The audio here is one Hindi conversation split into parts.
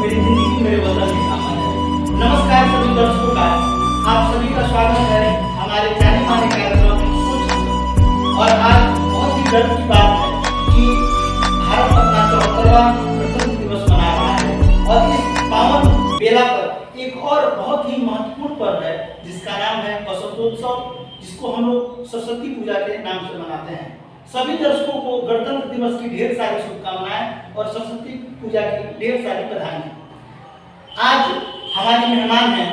मेरी जिंदगी मेरे वतन में काम आया है। नमस्कार सभी दर्शकों का, आप सभी का स्वागत है हमारे जाने माने कार्यक्रम सोच में। और आज बहुत ही गर्व की बात है कि भारत अपना 74वां गणतंत्र दिवस मना रहा है और इस पावन बेला पर एक और बहुत ही महत्वपूर्ण पर्व है जिसका नाम है बसंतोत्सव, जिसको हम लोग सरस्वती पूजा के नाम से मनाते हैं। सभी दर्शकों को गणतंत्र दिवस की ढेर सारी शुभकामनाएं और सरस्वती पूजा की ढेर सारी बधाई। आज हमारी मेहमान है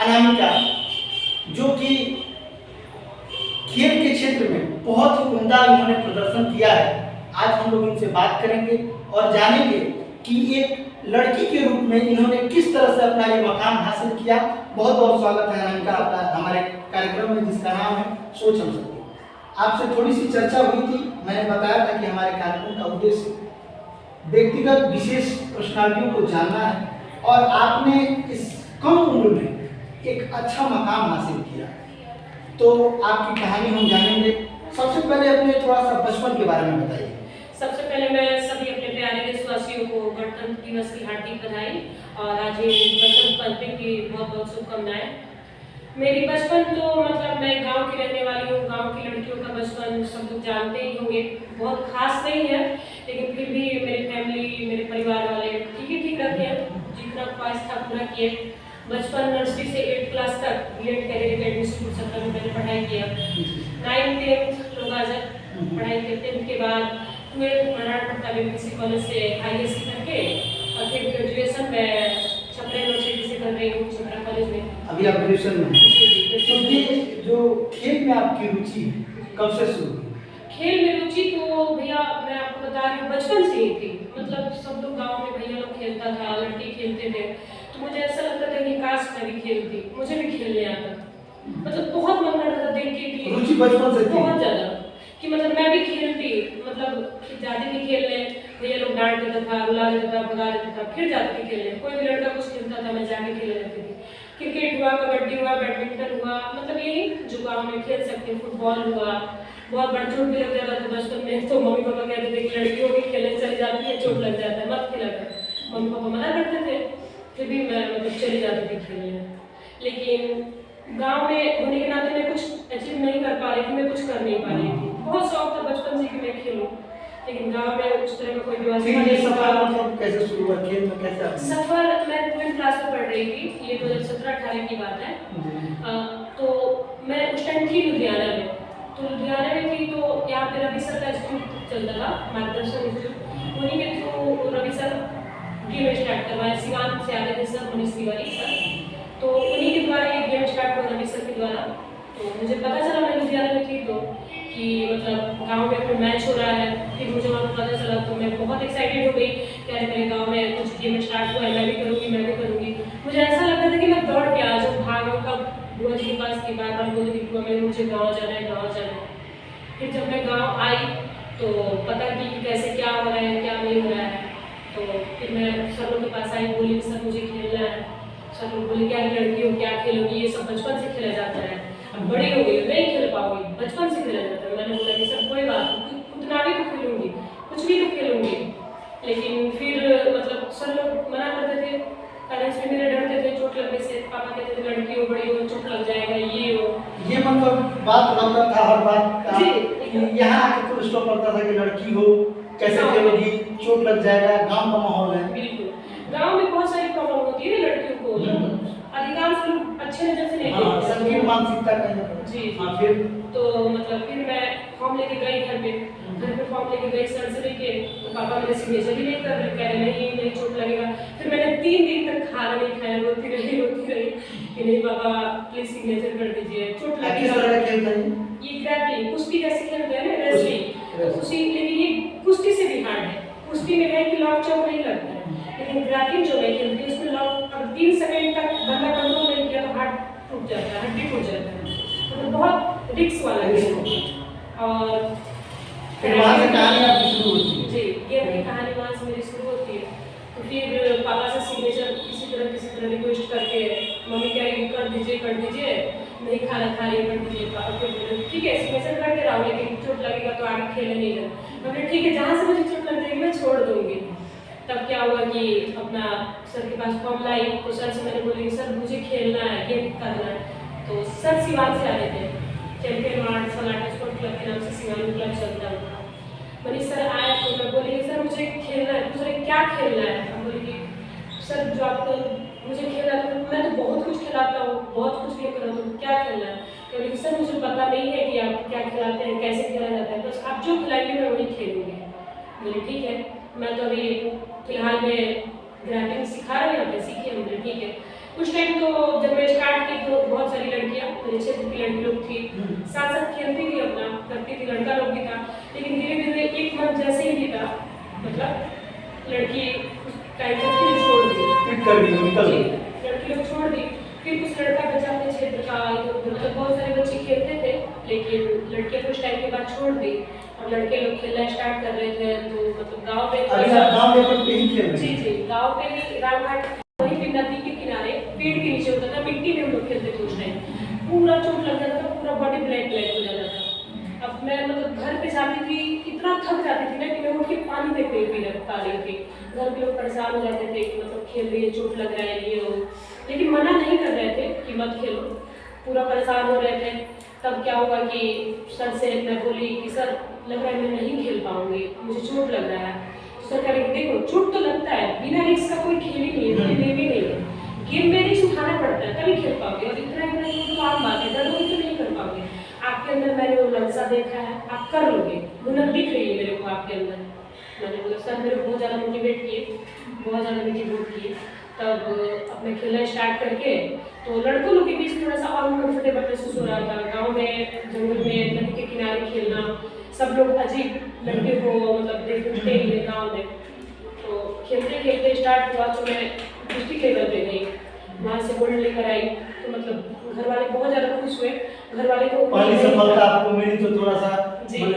अनामिका, जो कि खेल के क्षेत्र में बहुत ही उम्दा इन्होंने प्रदर्शन किया है। आज हम लोग इनसे बात करेंगे और जानेंगे कि एक लड़की के रूप में इन्होंने किस तरह से अपना ये मकाम हासिल किया। बहुत बहुत स्वागत है अनामिका आपका हमारे कार्यक्रम में, जिसका नाम है सोच हम सकते। आपसे थोड़ी सी चर्चा हुई थी, मैंने बताया था कि हमारे कार्यक्रम का उद्देश्य व्यक्तिगत विशेष पर्सनालिटियों को जानना है और आपने इस कम उम्र में एक अच्छा मकाम हासिल किया, तो आपकी कहानी हम जानेंगे। सबसे पहले अपने थोड़ा सा बचपन के बारे में बताइए। सबसे पहले मैं सभी अपने प्यारे देशवासियों को गणतंत्र दिवस की हार्दिक बधाई और आज बसंत पंचमी की बहुत बहुत शुभकामनाएं। मेरी बचपन तो मतलब मैं गांव की रहने वाली हूँ। गांव की लड़कियों का बचपन सब लोग जानते ही होंगे, बहुत खास नहीं है, लेकिन फिर भी मेरी फैमिली, मेरे परिवार वाले ठीक रहते हैं। जितना ख्वाहिश था पूरा किए। बचपन नर्सरी से 8th क्लास तक B.Ed कैरियर एकेडमी स्कूल सत्र में मैंने पढ़ाई किया। 9th 10th लोग आज पढ़ाई किया। 10th के बाद 12th मराठवाड़ा किसी कॉलेज से ISC करके और फिर ग्रेजुएशन में छपरा यूनिवर्सिटी से कर रही हूँ, छपरा कॉलेज में। अभी आप ग्रेजुएशन में हैं। तो ये जो खेल में आपकी रुचि कब से शुरू हुई? खेल में रुचि तो भैया मैं आपको बता रही हूँ बचपन से ही थी। मतलब सब लोग गांव में भैया लोग खेलता था, लड़के खेलते थे, तो मुझे ऐसा लगता था कि काश मैं भी खेलती, मुझे भी खेलने आता। मतलब बहुत मन करता था देख के कि रुचि बचपन से थी बहुत ज्यादा, कि मतलब मैं भी खेलती। मतलब जाती थी खेलने, भैया लोग डांट देता था, रुला देता था, भगा देता था, फिर जाती थी खेलने। कोई भी लड़का कुछ खेलता था मैं जाके खेलने लगती थी। क्रिकेट हुआ, कबड्डी हुआ, बैडमिंटन हुआ, मतलब यही जो गाँव में खेल सकते, फुटबॉल हुआ। बहुत बड़ा चोट भी लग जाता था बचपन में, तो मम्मी पापा कहते थे कि लड़कियों भी खेलने चली जाती है, चोट लग जाता है, मत खेला कर। मम्मी पापा मना करते थे, फिर भी मैं मतलब चली जाती थी खेलने। लेकिन गांव में होने के नाते मैं कुछ अचीव नहीं कर पा रही थी, मैं कुछ कर नहीं पा रही थी। बहुत शौक था बचपन से कि मैं खेलूं, लेकिन गांव में उस तरह का कोई व्यवस्था नहीं था। कैसे शुरू हुआ खेल में, कैसे सफर मैं 12th क्लास में पढ़ रही थी, ये 2017-18 की बात है। तो मैं उस टाइम थी लुधियाना में, तो लुधियाना में थी तो यहाँ पे रवि सर का इंस्टीट्यूट चलता था, मार्गदर्शन इंस्टीट्यूट। उन्हीं के through Ravi sir game start करवाया, सिवान से आते थे सर, मनीष तिवारी सर, तो उन्हीं के द्वारा ये गेम स्टार्ट हुआ रवि सर के द्वारा। तो मुझे पता चला, मैं लुधियाना में थी तो कि मतलब गांव में कोई मैच हो रहा है। फिर मुझे वहाँ पता चला तो मैं बहुत एक्साइटेड हो गई कि अरे मेरे गाँव में कुछ गेम स्टार्ट हुआ है, मैं भी करूँगी, मैं भी करूँगी। मुझे ऐसा लगता था कि मैं दौड़ के आ जाऊँ, भागूँ, कब बुआ जी के पास की बार बोल रही बुआ मैं मुझे गाँव जाना है, गाँव जाना है। फिर जब मैं गाँव आई तो पता की कैसे क्या हो रहा है, क्या नहीं हो रहा है। तो फिर मैं सर के पास आई, बोली सर मुझे खेलना है। सर लोग बोले क्या लड़की हो, क्या खेलोगी, ये सब बचपन से खेला जाता है, अब बड़ी हो गई नहीं खेल पाओगी, बचपन से खेला जाता है। मैंने बोला कि सर कोई बात नहीं, उतना भी तो खेलूंगी, कुछ भी तो खेलूंगी। लेकिन फिर मतलब सर लोग मना करते थे, पेरेंट्स भी मेरे डरते थे चोट लगने से। पापा कहते थे लड़की हो, बड़ी हो, चोट लग जाएगा, ये हो। ये मतलब बात रहता था हर बात का जी, यहाँ आके फुल स्टॉप करता था कि लड़की हो कैसे खेलोगी, चोट लग जाएगा। गांव का माहौल है, बिल्कुल गांव में बहुत सारी प्रॉब्लम होती है लड़कियों को, अधिकांश लोग अच्छे नजर से नहीं देखते। संकीर्ण मानसिकता का जी हाँ। फिर तो मतलब फिर मैं फॉर्म लेके गई घर पे फॉर्म लेके गई सर्जरी के, तो पापा मेरे सिग्नेचर ही नहीं कर रहे, कह रहे नहीं चोट लगेगा। फिर मैंने 3 दिन तक खाना नहीं खाया, रोती रही कि नहीं पापा प्लीज सिग्नेचर कर दीजिए, चोट लगेगा। ये ग्रैपलिंग कुश्ती कैसे खेलते हैं ना, रेसलिंग कुश्ती, लेकिन ये कुश्ती से भी हार्ड है। कुश्ती में है कि लॉक चौक नहीं लगता है, लेकिन ग्रैपलिंग जो मैं खेलती हूँ उसमें लॉक अगर 3 सेकंड तक बंदा कंट्रोल नहीं किया तो हार्ट टूट जाता है, हड्डी टूट जाता है। तो बहुत रिस्क वाला गेम है। और वहाँ से कहानी आपकी शुरू होती है। जी, गेम की कहानी वहाँ से मेरी शुरू होती है। तो फिर पापा से सिग्नेचर किसी तरह रिक्वेस्ट करके मम्मी कह रही कर दीजिए, नहीं खाना खा रही कर दीजिए। पापा फिर बोले ठीक है सिग्नेचर करके रहो, लेकिन चोट लगेगा तो आगे खेलने नहीं जाना। मैंने ठीक है, जहाँ से मुझे चोट लग जाएगी मैं छोड़ दूँगी। तब क्या हुआ कि अपना सर के पास फॉर्म लाई, तो सर से मैंने बोली सर मुझे खेलना है, गेम करना है। तो सर सिवान से आ रहे थे, चैंपियन आर्ट स्पोर्ट क्लब के नाम से सिवान क्लब चलता है। मनीष सर आए तो मैं बोली सर मुझे खेलना है। दूसरे क्या खेलना है? हम बोली कि सर जो आपको मुझे खेलना है, तो मैं तो बहुत कुछ खिलाता हूँ, बहुत कुछ गेम कराता हूँ, क्या खेलना है? बोली सर मुझे पता नहीं है कि आप क्या खिलाते हैं, कैसे खेला जाता है, बस आप जो खिलाएंगे मैं वही खेलूँगी। बोली ठीक है, मैं तो अभी फिलहाल में ग्राफिंग सिखा रही हूँ, सीखी है। मुझे ठीक है। उस टाइम तो जब मैं स्टार्ट की तो बहुत सारी लड़कियाँ, मेरे क्षेत्र की लड़की लोग थी, साथ साथ खेलती थी, अपना करती थी, लड़का लोग भी था। लेकिन धीरे धीरे एक मंथ जैसे ही बीता, मतलब लड़की टाइम तक फिर छोड़ दी, लड़की लोग छोड़ दी। फिर कुछ लड़का बचा अपने क्षेत्र का, मतलब बहुत सारे बच्चे खेलते थे, लेकिन लड़कियाँ कुछ टाइम के बाद छोड़ दी और लड़के लोग खेलना स्टार्ट कर रहे थे। तो मतलब गाँव में जी जी गाँव पे ही रामघाट वहीं पे नदी के किनारे पेड़ के नीचे होता था, मिट्टी में हम लोग खेलते थे। उस टाइम पूरा चोट लग जाता था, पूरा बॉडी ब्लैक ब्लैक हो जाता था। अब मैं मतलब घर पे जाती थी, इतना थक जाती थी ना कि मैं उठ के पानी देख नहीं पा रही थी। घर के लोग परेशान हो जाते थे कि मतलब खेल रही है, चोट लग रहा है, ये हो, लेकिन मना नहीं कर रहे थे कि मत खेलो, पूरा परेशान हो रहे थे। तब क्या हुआ कि सर से मैं बोली कि सर लग रहा है मैं नहीं खेल पाऊंगी, मुझे चोट लग रहा है। सर कह रहे देखो चोट तो लगता है, बिना रिस्क का कोई खेल ही नहीं है, कोई गेम ही नहीं है, गेम में रिस्क उठाना पड़ता है तभी खेल पाओगे, और इतना तो आम बात है, डरोगे तो नहीं कर पाओगे। आपके अंदर मैंने वो ललसा देखा है, आप कर लोगे, हुनर दिख रही है मेरे को आपके अंदर। मैंने बोला सर मेरे बहुत ज़्यादा मोटिवेट किए, बहुत ज़्यादा मोटिवेट किए। तब अपने खेलना स्टार्ट करके तो लड़कों लोग के बीच थोड़ा सा अनकंफर्टेबल महसूस हो रहा था। गांव में जंगल में नदी के किनारे खेलना, सब लोग अजीब लड़के को मतलब देखते ही है गाँव में। तो खेलते खेलते स्टार्ट हुआ तो मैं डिस्ट्रिक्ट लेवल पे गई, वहाँ से गोल्ड लेकर आई। तो मतलब घर वाले बहुत ज़्यादा खुश हुए। घर वाले को पहली सफलता आपको मिली तो थोड़ा सा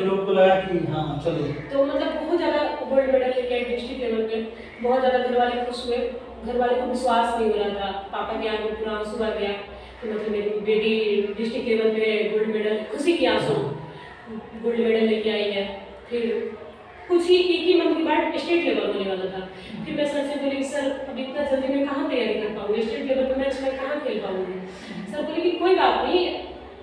लोग को लगा कि हाँ चलो, तो मतलब बहुत ज़्यादा गोल्ड मेडल लेके डिस्ट्रिक्ट लेवल पे, बहुत ज़्यादा घर वाले खुश हुए। घर वाले को विश्वास नहीं हो रहा था, पापा के आगे पूरा आंसू आ गया कि मतलब मेरी बेटी डिस्ट्रिक्ट लेवल पे गोल्ड मेडल, खुशी की आंसू गोल्ड मेडल लेके आई है। फिर कुछ ही एक ही मंथ के बाद स्टेट लेवल होने वाला था। फिर मैं सर से बोली सर अब इतना जल्दी मैं कहाँ तैयारी कर पाऊँगी, स्टेट लेवल पर मैच मैं कहाँ खेल पाऊँगी। सर बोले कि कोई बात नहीं,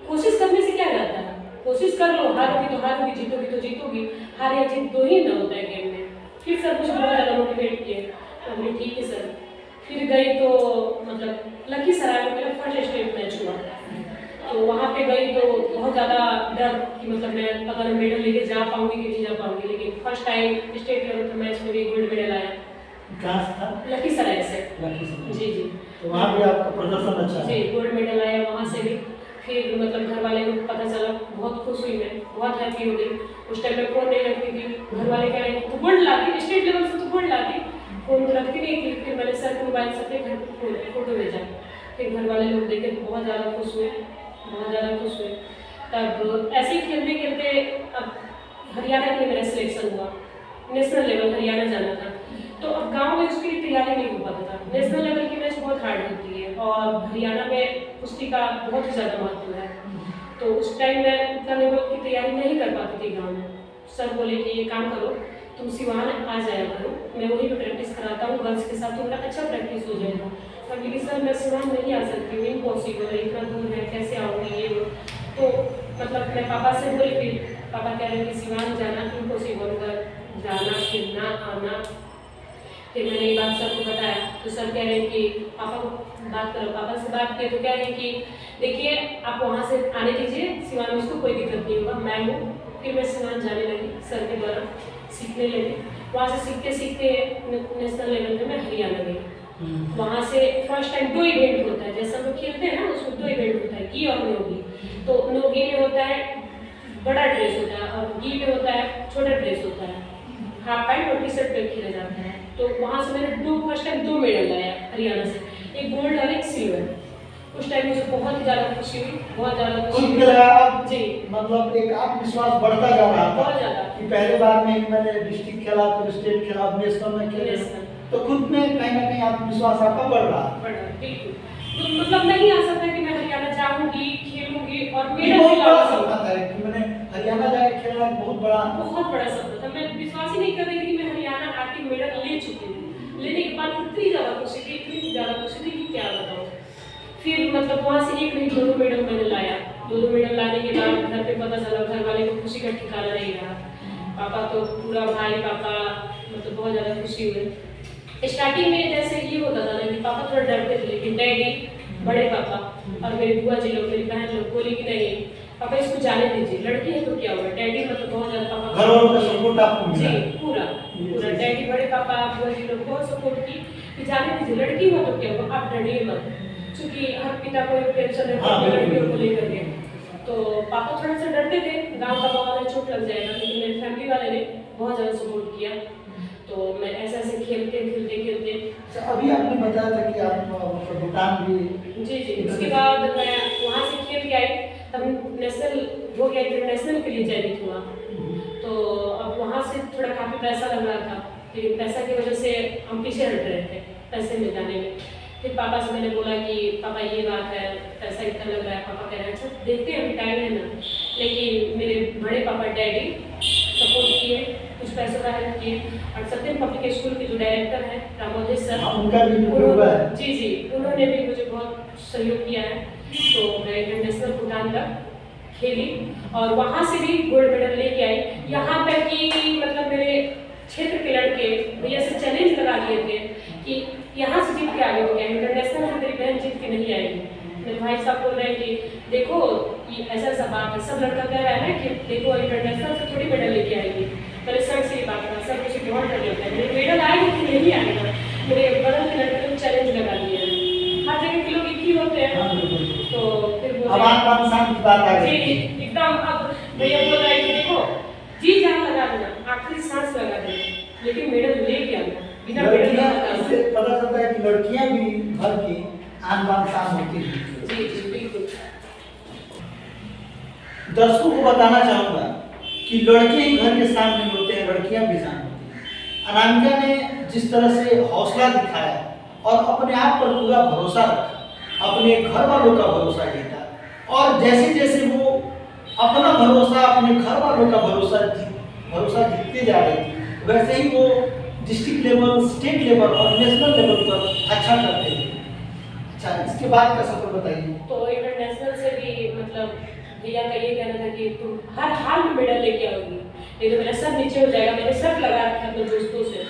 कोशिश करने से क्या जाता है, कोशिश कर लो, हारोगी तो हारोगी, जीतोगी तो जीतोगी, हार या जीत दो ही ना होता है गेम में। फिर सर मुझे बहुत ज़्यादा मोटिवेट किए, तो बोले ठीक है सर। फिर गई तो मतलब लखीसराय में मेरा फर्स्ट स्टेट मैच हुआ, तो वहाँ पे गई तो बहुत ज़्यादा डर कि मतलब मैं अगर मेडल लेके जा पाऊँगी कि नहीं जा पाऊँगी। लेकिन फर्स्ट टाइम स्टेट लेवल पर मैच में भी गोल्ड मेडल आया। कहाँ से था? लखीसराय से। जी जी, तो वहाँ भी आपका प्रदर्शन अच्छा जी, गोल्ड मेडल आया वहाँ से भी। फिर मतलब घर वाले को पता चला, बहुत खुश हुई, मैं बहुत हैप्पी हो गई। उस टाइम में फोन नहीं रखती थी, घर वाले कह रहे थे तो गोल्ड लाती, स्टेट लेवल से तो गोल्ड लाती, फोन तो रखती नहीं थी। फिर मैंने सर के मोबाइल से अपने घर पर फोटो भेजा, फिर घर वाले लोग देखे बहुत ज़्यादा खुश हुए, बहुत ज़्यादा खुश हुए। तब ऐसे ही खेलते खेलते अब हरियाणा के लिए मेरा सिलेक्शन हुआ, नेशनल लेवल हरियाणा जाना था। तो अब गांव में उसकी तैयारी नहीं हो पाता था, नेशनल लेवल की मैच बहुत हार्ड होती है और हरियाणा में कुश्ती का बहुत ही ज़्यादा महत्व है। तो उस टाइम मैं उतना लेवल की तैयारी नहीं कर पाती थी गाँव में। सर बोले कि ये काम करो, तुम सिवान आ जाया करो, मैं वहीं पर प्रैक्टिस कराता हूँ गर्ल्स के साथ, तुम्हारा अच्छा प्रैक्टिस हो जाएगा। तब लेकिन सर मैं सिवान नहीं आ सकती हूँ, इम्पॉसिबल है, इतना दूर है, कैसे आऊँगी ये वो। तो मतलब मैं पापा से बोली, फिर पापा कह रहे कि सिवान जाना इम्पॉसिबल होगा, जाना फिरना आना। फिर मैंने ये बात सर को बताया तो सर कह रहे हैं कि पापा को बात करो। पापा से बात किए तो कह रहे हैं कि देखिए आप वहाँ से आने दीजिए, सिवान में उसको कोई दिक्कत नहीं होगा, मैं हूँ। फिर मैं सिवान जाने लगी, सर के द्वारा सीखने लगी। वहाँ से सीखते सीखते नेशनल लेवल पे मैं हरियाणा गई। वहाँ से फर्स्ट टाइम 2 इवेंट होता है, जैसे हम लोग खेलते हैं ना उसमें 2 इवेंट होता है, गी और नोगी। तो नोगी में होता है बड़ा ड्रेस होता है और गी में होता है छोटा ड्रेस होता है, हाफ पैंट और टी शर्ट पे खेला जाता है। तो वहाँ से मैंने फर्स्ट टाइम 2 मेडल लाया हरियाणा से, एक गोल्ड और एक सिल्वर। उस टाइम मुझे बहुत ही ज़्यादा खुशी हुई, बहुत ज़्यादा खुशी हुई जी। मतलब एक आत्मविश्वास बढ़ता जा रहा था बहुत ज़्यादा कि पहले बार में ही मैंने डिस्ट्रिक्ट खेला, फिर स्टेट खेला, नेशनल में खेला, तो खुद में कहीं ना कहीं आत्मविश्वास आपका बढ़ रहा है। बिल्कुल, तो मतलब नहीं आ सकता कि मैं हरियाणा जाऊंगी, खेलूंगी और मेरा भी लाभ है कि मैंने हरियाणा जाके खेलना बहुत बड़ा सपना था। मैं विश्वास ही नहीं कर रही थी कि मैं हरियाणा आके मेडल ले चुकी हूँ। लेने के बाद इतनी ज़्यादा खुशी थी कि क्या बताऊँ। फिर मतलब वहाँ से एक नहीं 2 मेडल मैंने लाया। 2 मेडल लाने के बाद घर पे पता चला, घर वाले को खुशी का ठिकाना नहीं रहा। पापा तो पूरा भाई पापा मतलब बहुत ज़्यादा खुशी हुए। स्टार्टिंग में जैसे ये होता था ना कि पापा थोड़ा डरते थे, लेकिन डैडी, बड़े पापा और मेरी बुआ जी लोग, मेरी बहन लोग बोली कि नहीं पापा इसको जाने दीजिए, लड़की है तो क्या हुआ। डैडी मतलब बहुत ज़्यादा पापा घर वालों का सपोर्ट आपको मिला? जी पूरा डैडी, बड़े पापा, बुआ जी लोग बहुत सपोर्ट की कि जाने दीजिए, लड़की हुआ तो क्या हुआ, आप डरिए मत। क्योंकि हर पिता को एक टेंशन रहती है लड़कियों को लेकर के। तो पापा थोड़ा सा डरते थे, गाँव का माहौल है, चोट लग जाएगा, लेकिन मेरी फैमिली वाले ने बहुत ज़्यादा सपोर्ट किया। तो मैं ऐसे खेलते अभी आपने बताया था कि आप भूटान भी। जी उसके बाद मैं वहाँ से खेल के आई, तब नेशनल हो गया, इंटरनेशनल के लिए चयनित हुआ। तो अब वहाँ से थोड़ा काफ़ी पैसा लग रहा था, लेकिन पैसा की वजह से हम पीछे हट रहे थे पैसे में जाने में। फिर पापा से मैंने बोला कि पापा ये बात है, पैसा इतना लग रहा है। पापा कह रहे हैं अच्छा देखते हैं, अभी टाइम है ना। लेकिन मेरे बड़े पापा डैडी सपोर्ट किए, कुछ पैसों का हेल्प किए। और सत्यम पब्लिक स्कूल के जो डायरेक्टर हैं रामोदेश सर, उनका भी है। जी उन्होंने भी मुझे बहुत सहयोग किया है। तो मैं इंटरनेशनल भूटान तक खेली और वहाँ से भी गोल्ड मेडल लेके आई। यहाँ तक कि मतलब मेरे क्षेत्र के लड़के भैया से चैलेंज लगा दिए थे कि यहाँ से जीत के आगे हो गया, इंटरनेशनल से तेरी बहन जीत के नहीं आएगी। मेरे भाई साहब बोल रहे हैं कि देखो ये ऐसा बात है, सब लड़का कह रहा है कि देखो इंटरनेशनल से थोड़ी मेडल लेके आएगी। मेरे सर से ये बात है, सर मुझे बहुत डर लगता है, मेरे मेडल आएगी कि नहीं आएगा। मेरे बगल के लड़के लोग चैलेंज लगा दिए हैं, हर जगह के लोग एक ही होते हैं। तो फिर एकदम अब भैया बोल रहे हैं कि देखो जी जान लगा देना, आखिरी सांस लगा देना, लेकिन मेडल लेके आना। बिना मेडल से पता चलता है कि लड़कियां भी घर की आन बान शान होती हैं। जी बिल्कुल। दर्शकों को बताना चाहूँगा कि लड़के ही घर के सामने होते हैं, लड़कियां भी सामने होती हैं। अनामिका ने जिस तरह से हौसला दिखाया और अपने आप पर पूरा भरोसा रखा, अपने घर वालों का भरोसा जीता, और जैसे जैसे वो अपना भरोसा, अपने घर वालों का भरोसा जीतते जा रही थी, वैसे ही वो डिस्ट्रिक्ट लेवल, स्टेट लेवल और नेशनल लेवल पर अच्छा करते थे। अच्छा, इसके बाद का सफर बताइए। तो इंटरनेशनल से भी मतलब भैया का ये कहना था कि तुम हर हाल में मेडल लेके आओगी, नहीं तो मेरा सर नीचे हो जाएगा। मैंने शर्त लगा रखा अपने दोस्तों से,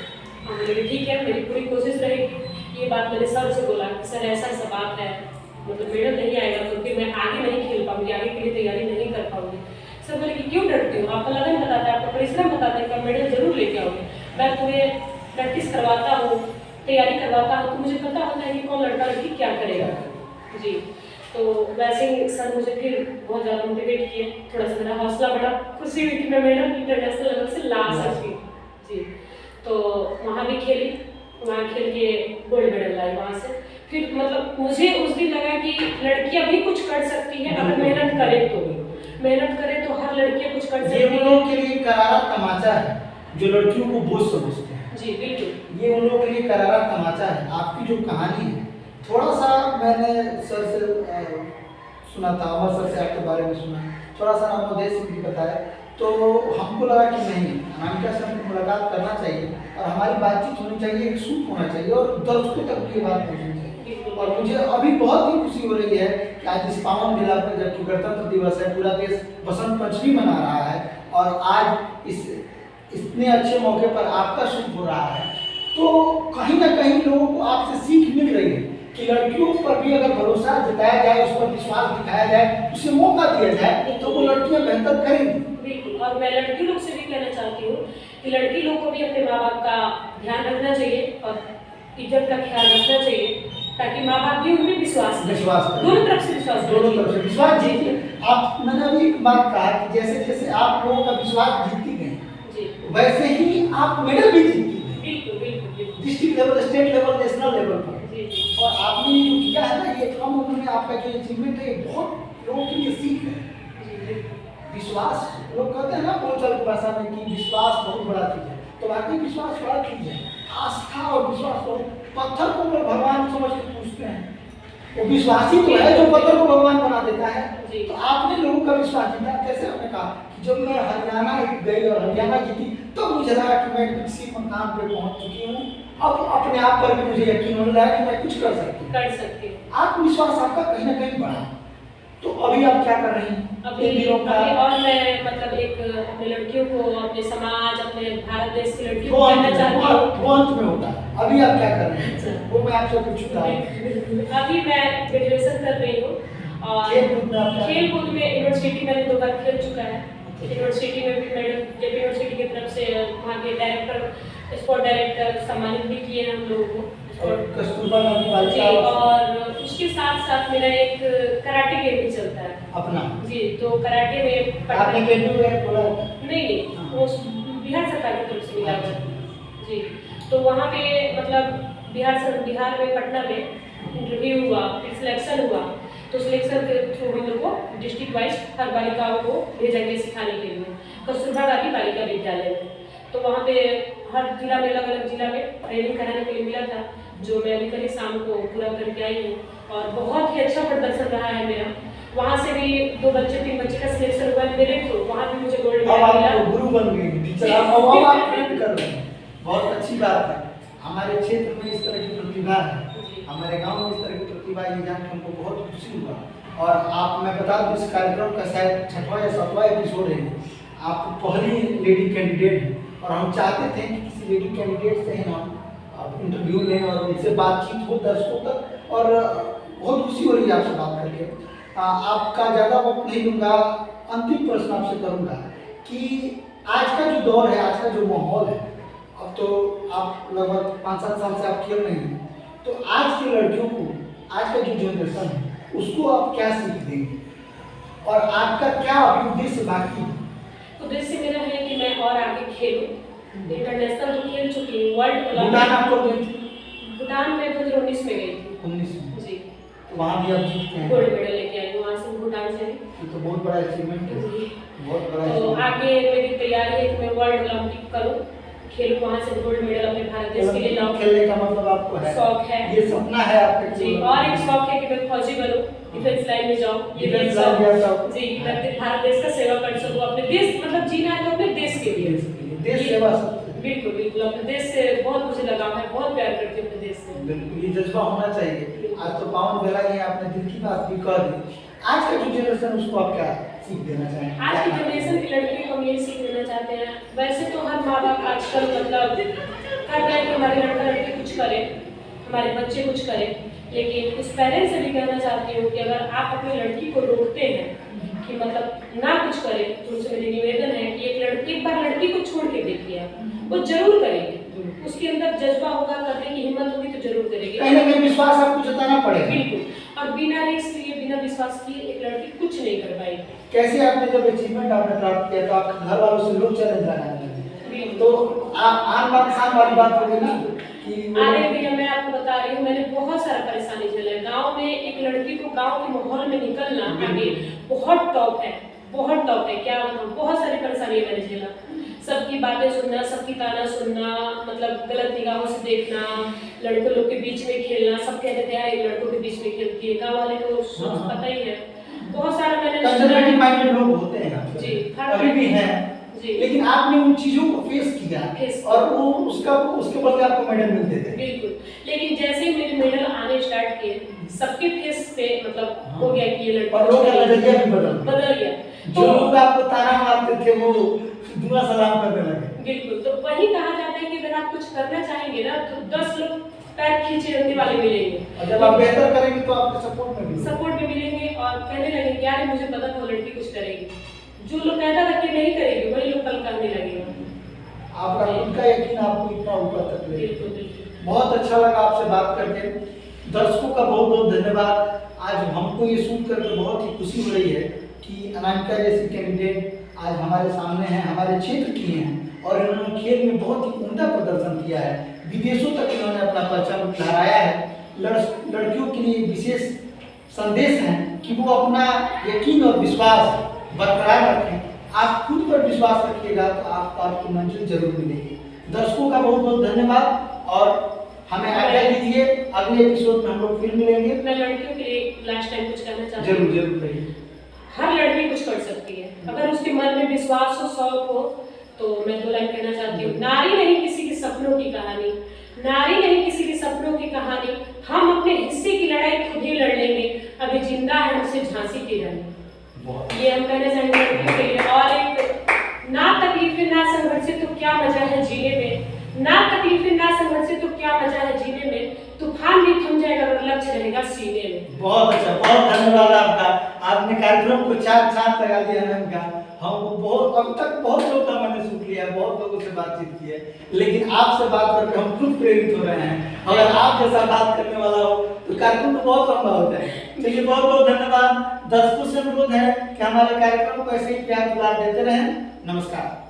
हम बोले ठीक है, मेरी पूरी कोशिश रहेगी। ये बात मैंने सर से बोला कि सर ऐसा बात है, मतलब मेडल नहीं आएगा तो फिर मैं आगे नहीं खेल पाऊंगी, आगे के लिए तैयारी नहीं कर पाऊंगी। सर बोले कि क्यों डरती हो, आपका लगन बताता है, आपका परिश्रम बताता है कि आप मेडल जरूर लेके आओगे। मैं तुम्हें प्रैक्टिस करवाता हूँ, तैयारी करवाता हूँ, तो मुझे पता होता है कि कौन लड़का लड़की क्या करेगा। जी तो वैसे ही सर मुझे फिर बहुत ज़्यादा मोटिवेट किए, थोड़ा सा मेरा हौसला बढ़ा, खुशी हुई कि मैं मेडल इंटरनेशनल लेवल से ला सकी। जी तो वहाँ भी खेली, वहाँ खेल के गोल्ड मेडल लाई वहाँ से। फिर मतलब मुझे उस दिन लगा कि लड़कियाँ भी कुछ कर सकती हैं अगर मेहनत करें तो हर लड़कियाँ कुछ कर सकती हैं। ये उन लोगों के लिए करारा तमाचा है जो लड़कियों को बोझ समझते हैं। जी बिल्कुल, ये उन लोगों के लिए करारा तमाचा है। आपकी जो कहानी है, थोड़ा सा मैंने सर से सुना था, अमर सर से आपके बारे में सुना, थोड़ा सा रामोदेश से भी बताया, तो हमको लगा कि नहीं, अनामिका से हमको मुलाकात करना चाहिए और हमारी बातचीत होनी चाहिए, एक सूट होना चाहिए और दर्शकों तक की बात पहुँचनी चाहिए। और मुझे अभी बहुत ही खुशी हो रही है कि आज इस पावन जिला पर जबकि गणतंत्र दिवस है, पूरा देश बसंत पंचमी मना रहा है और आज इतने अच्छे मौके पर आपका शुभ हो रहा है, तो कहीं ना कहीं लोगों को आपसे सीख मिल रही है कि लड़कियों पर भी अगर भरोसा जताया जाए, उस पर विश्वास दिखाया जाए, उसे मौका दिया जाए, तो वो लड़कियां बेहतर करेंगी। बिल्कुल, और मैं लड़की लोग से भी कहना चाहती हूँ कि लड़की लोग को भी अपने माँ बाप का ध्यान रखना चाहिए और इज्जत का ख्याल रखना चाहिए, ताकि माँ बाप भी उनमें विश्वास दोनों तरफ से विश्वास जीतिए। आप मैंने अभी एक बात कहा कि जैसे जैसे आप लोगों का विश्वास जीतती गए, वैसे ही आप मेडल भी जीतती गए, district level, state level, national level पर। और आपने जो किया है ना, ये कम उम्र में आपका जो अचीवमेंट है, ये बहुत लोगों के लिए सीख है। विश्वास, लोग कहते हैं ना बोलचाल की भाषा में कि विश्वास बहुत बड़ा चीज है, तो वाकई विश्वास बड़ा चीज है। आस्था और विश्वास को पत्थर को भगवान समझ के पूछते हैं, वो विश्वासी तो है जो पत्थर को भगवान बना देता है। जी। तो आपने लोगों का विश्वास जीता कैसे? आपने कहा कि जब मैं हरियाणा गई और हरियाणा जीती तो मुझे लगा कि मैं किसी मकाम पे पहुंच चुकी हूँ, अब अपने आप पर भी मुझे यकीन होने लगा कि मैं कुछ कर सकती हूँ। आत्मविश्वास आपका कहीं ना कहीं बढ़ा। तो अभी आप क्या कर रही हैं? अभी और मैं मतलब एक अपने लड़कियों को, अपने समाज, अपने भारत देश की लड़कियों को कहना चाहती हूँ। वो अंत में होता है। अभी आप क्या कर रहे हैं? वो मैं आपसे पूछूंगा। अभी मैं ग्रेजुएशन कर रही हूँ और खेल-कूद में यूनिवर्सिटी मैंने 2 बार खेल चुका है। यूनिवर्सिटी में भी मेडल जेपी यूनिवर्सिटी की तरफ से वहाँ के डायरेक्टर, स्पोर्ट डायरेक्टर सम्मानित भी किए हैं हम लोगों को। कस्तूरबा गांधी बालिका। और उसके साथ-साथ मेरा एक कराटे गेम भी चलता है अपना। जी, तो कराटे में आपने केंद्रीय में बोला? नहीं, वो बिहार सरकार की तरफ से मिला हुआ है जी। तो वहाँ पे मतलब बिहार में पटना में इंटरव्यू हुआ, फिर सिलेक्शन हुआ, तो सिलेक्शन के थ्रू हम लोग को डिस्ट्रिक्ट वाइज हर बालिकाओं को भेजा गया सिखाने के लिए कस्तूरबा गांधी बालिका विद्यालय में। तो वहाँ पे हर जिला में, अलग-अलग जिला में ट्रेनिंग कराने के लिए मिला था, जो मैं अभी कल शाम को पूरा करके आई हूँ और बहुत ही अच्छा प्रदर्शन रहा है मेरा। वहाँ से भी 3 बच्चे का सिलेक्शन हुआ है मेरे थ्रू, वहाँ भी मुझे गोल्ड मेडल मिला। आप गुरु बन गई टीचर, अब आप ट्रेन कर रहे हैं, बहुत अच्छी बात है। हमारे क्षेत्र में इस तरह की प्रतिभा है, हमारे गांव में इस तरह की प्रतिभा ये जान के हमको बहुत खुशी हुआ। और आप, मैं बता दूं, इस कार्यक्रम का शायद 6वां या 7वां एपिसोड है। आप पहली लेडी कैंडिडेट हैं और हम चाहते थे कि किसी लेडी कैंडिडेट से हम इंटरव्यू लें और उनसे बातचीत हो दर्शकों तक, और बहुत खुशी हो रही है आपसे बात करके। आपका ज़्यादा वक्त नहीं लूँगा, अंतिम प्रश्न आपसे करूँगा कि आज का जो दौर है, आज का जो माहौल है, अब तो आप लगभग 5-7 साल से आप खेल रही हैं, तो आज की लड़कियों को, आज का जो जनरेशन है उसको आप क्या सीख देंगे और आपका क्या उद्देश्य बाकी है? उद्देश्य मेरा है कि मैं और आगे खेलूं, इंटरनेशनल तो खेल चुकी हूँ, वर्ल्ड भूटान आपको गई थी? भूटान में 2019 में गई थी। 19 में जी। तो वहाँ भी आप जीत के आए? गोल्ड मेडल लेके आई हूँ वहाँ से, भूटान से। ये तो बहुत बड़ा अचीवमेंट है, बहुत बड़ा। तो आगे मेरी तैयारी है कि मैं वर्ल्ड ओलंपिक करूँ, खेलूँ, वहाँ से गोल्ड मेडल अपने भारत देश के लिए लाऊं। खेलने का मतलब आपको है? शौक है, ये सपना है आपका? जी। और एक शौक है कि मैं फौजी बनूं, डिफेंस लाइन में जाऊं, ये भी एक शौक जी, मैं भारत देश का सेवा कर सकूं, अपने देश, मतलब जीना है तो अपने देश के लिए, देश सेवा। बिल्कुल अपने देश से बहुत मुझे लगाव है, बहुत प्यार करती हूँ अपने देश से। बिल्कुल, ये जज्बा होना चाहिए। आज तो पावन बेला ही आपने दिल की बात भी कह दी। आज का जो जनरेशन, उसको आप क्या सीख देना चाहेंगे? आज की जनरेशन की लड़की को हम यही सीख देना चाहते हैं, वैसे तो हर माँ बाप आजकल मतलब कर रहे हैं कि हमारी लड़की कुछ करे, हमारे बच्चे कुछ करें, लेकिन उस पेरेंट्स से भी कहना चाहती हूँ कि अगर आप अपनी लड़की को रोकते हैं कि मतलब ना कुछ करे, तो उनसे मेरी निवेदन है कि एक बार लड़की को छोड़ के देखिए, वो जरूर करेगी, उसके अंदर जज्बा होगा, करने की हिम्मत होगी तो जरूर करेगी। कहीं ना कहीं विश्वास आपको जताना पड़ेगा। बिल्कुल, और बिना रिस्क लिए, बिना विश्वास किए एक लड़की कुछ नहीं कर पाएगी। कैसे आपने जब अचीवमेंट आपने प्राप्त किया तो आपके घर वालों से लोग चैलेंज लगाने लगे, तो आम बात शाम वाली बात हो गई ना कि अरे भैया, मैं आपको बता रही हूँ, मैंने बहुत सारा परेशानी झेला है। गाँव में एक लड़की को गाँव के माहौल में निकलना आगे बहुत टॉप है, बहुत टॉप है, क्या बताऊँ, बहुत सारी परेशानियाँ मैंने झेला। सबकी बातें सुनना, सबकी ताना सुनना, मतलब गलत निगाहों से देखना, लड़कों लोग के बीच में खेलना, सब कहते थे यार लड़कों के बीच में खेलती है, गाँव वाले को पता ही है, बहुत सारा मैंने कंजर्वेटिव माइंडेड लोग होते हैं जी, अभी भी हैं जी। लेकिन आपने उन चीजों को फेस किया और वो उसके बदले आपको मेडल मिलते थे। बिल्कुल, लेकिन जैसे ही मेरे मेडल आने स्टार्ट किए, सबके फेस पे मतलब हो गया कि ये लड़का, और लोग का नजरिया भी बदल गया। जो लोग आपको ताना मारते थे वो दुआ सलाम करने लगे। बिल्कुल, तो वही कहा जाता है कि अगर आप कुछ करना चाहेंगे ना तो 10 लोग पैर खींचे रखने वाले मिलेंगे, और जब आप बेहतर करेंगे तो आपके सपोर्ट में मिलेंगे और कहने लगे कि यार मुझे पता था वो लड़की कुछ करेगी। जो लोग कहता था कि नहीं करेगी, वही लोग कल करने लगेगा। आपका खुद का यकीन आपको इतना ऊपर तक ले। बिल्कुल, बहुत अच्छा लगा आपसे बात करके। दर्शकों का बहुत बहुत धन्यवाद। आज हमको ये सुन करके बहुत ही खुशी हो रही है कि अनामिका जैसी कैंडिडेट आज हमारे सामने हैं, हमारे क्षेत्र की हैं और इन्होंने खेल में बहुत ही उम्दा प्रदर्शन किया है, विदेशों तक इन्होंने अपना परचम लहराया है। लड़कियों के लिए विशेष संदेश है कि वो अपना यकीन और विश्वास बरकरार रखें। आप खुद पर विश्वास रखिएगा तो आपको मंजिल जरूर मिलेगी। दर्शकों का बहुत बहुत धन्यवाद और हमें आज्ञा दीजिए, अगले एपिसोड में हम लोग फिर मिलेंगे। मैं लड़कियों के लिए लास्ट टाइम कुछ कहना चाहती हूँ। जरूर जरूर कहिए। हर लड़की कुछ कर सकती है अगर उसके मन में विश्वास हो, शौक हो। तो मैं 2 लाइन कहना चाहती हूँ। नारी नहीं किसी के सपनों की कहानी, नारी नहीं किसी के सपनों की कहानी, हम अपने हिस्से की लड़ाई खुद ही लड़ लेंगे, अभी जिंदा है हमसे झांसी की रानी। ये हम कहना चाहेंगे लड़कियों के लिए। और एक, ना तकलीफें ना संघर्ष से तो क्या मजा है जीने में, ना तकलीफें ना संघर्ष से तो क्या मजा है जीने में, तूफान भी थम जाएगा और लक्ष्य रहेगा सीने में। बहुत अच्छा, बहुत धन्यवाद आपका। आपने कार्यक्रम को चार चांद लगा दिया है हमका। हमको बहुत, अब तक बहुत लोग का मैंने सुन लिया, बहुत लोगों से बातचीत की है, लेकिन आपसे बात करके हम खुद प्रेरित हो रहे हैं। अगर आप जैसा बात करने वाला हो तो कार्यक्रम तो बहुत लंबा होता है। चलिए, बहुत बहुत धन्यवाद। दर्शकों से अनुरोध है कि हमारे कार्यक्रम को ऐसे ही प्यार दुलार देते रहें। नमस्कार।